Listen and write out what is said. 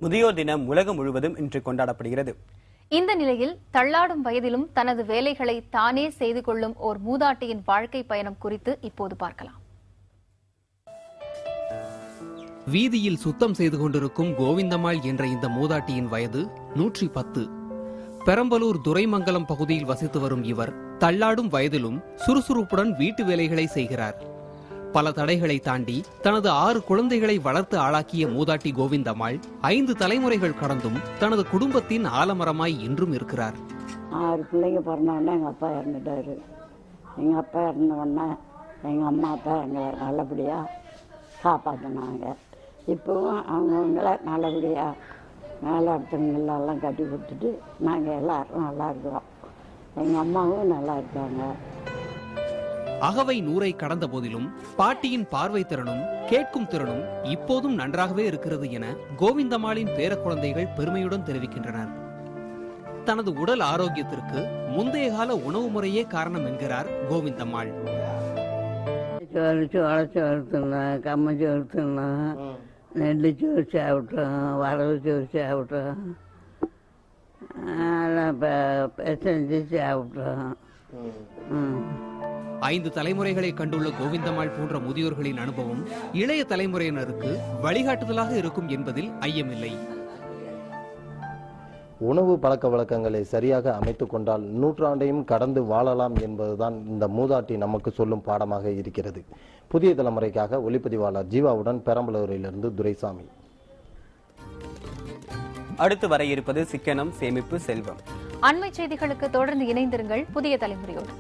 முதியோர் தினம் உலகம் முழுவதும் இன்று கொண்டாடப்படுகிறது. இந்த நிலையில் தள்ளாடும் வயதிலும் தனது வேலைகளை தானே செய்து கொள்ளும் ஓர் மூதாட்டியின் வாழ்க்கை பயணம் குறித்து இப்போது பார்க்கலாம். வீதியில் சுத்தம் செய்து கொண்டிருக்கும் கோவிந்தம்மாள் என்ற இந்த மூதாட்டியின் வயது 110. பெரம்பலூர் துரைமங்கலம் பகுதியில் வசித்து வரும் இவர் தள்ளாடும் வயதிலும் சுறுசுறுப்புடன் வீட்டு வேலைகளை செய்கிறார். பல தடைகளை தாண்டி தனது 6 குழந்தைகளை வளர்த்து ஆளாக்கிய மூதாட்டி கோவிந்தம்மாள் 5 தலைமுறைகள் கடந்தும் தனது குடும்பத்தின் ஆலமரமாய் இன்றும் இருக்கிறார். 6 பிள்ளைங்க பிறந்தவொடனே எங்கள் அப்பா இறந்துட்டாரு. எங்கள் அப்பா இறந்தவொடனே எங்கள் அம்மா அப்பா எங்களை நல்லபடியாக காப்பாற்றினாங்க. இப்போவும் அவங்கவுங்கள நல்லபடியாக மேலே அடுத்தவங்களெல்லாம் கட்டி கொடுத்துட்டு நாங்கள் எல்லாரும் நல்லா இருக்கிறோம். எங்கள் அம்மாவும் நல்லா இருக்காங்க. அகவை 100 கடந்த போதிலும் பாட்டியின் பார்வை திறனும் கேட்கும் திறனும் இப்போதும் நன்றாகவே இருக்கிறது என கோவிந்தம்மாளின் பேர குழந்தைகள் பெருமையுடன் தெரிவிக்கின்றனர். தனது உடல் ஆரோக்கியத்திற்கு முந்தைய கால உணவு முறையே காரணம் என்கிறார் கோவிந்தம்மாள். சோளச்சோறு தின்னோம், கம்மச்சோறு தின்னோம், நெல்லுச்சோறு சாப்பிட்டோம், வரவு சோறு சாப்பிட்டோம், செஞ்சு சாப்பிட்டோம். 5 தலைமுறைகளை கண்டுள்ள கோவிந்தம்மாள் போன்ற முதியோர்களின் அனுபவம் இளைய தலைமுறையினருக்கு வழிகாட்டுதலாக இருக்கும் என்பதில் ஐயமில்லை. உணவு பழக்க வழக்கங்களை சரியாக அமைத்துக் கொண்டால் நூற்றாண்டையும் கடந்து வாழலாம் என்பதுதான் இந்த மூதாட்டி நமக்கு சொல்லும் பாடமாக இருக்கிறது. புதிய தலைமுறைக்காக ஒளிப்பதிவாளர் ஜீவாவுடன் பெரம்பலூரிலிருந்து துரைசாமி. அடுத்து வர இருப்பது சிக்கனம், சேமிப்பு, செல்வம். அண்மை செய்திகளுக்கு தொடர்ந்து இணைந்திருங்கள் புதிய தலைமுறையோடு.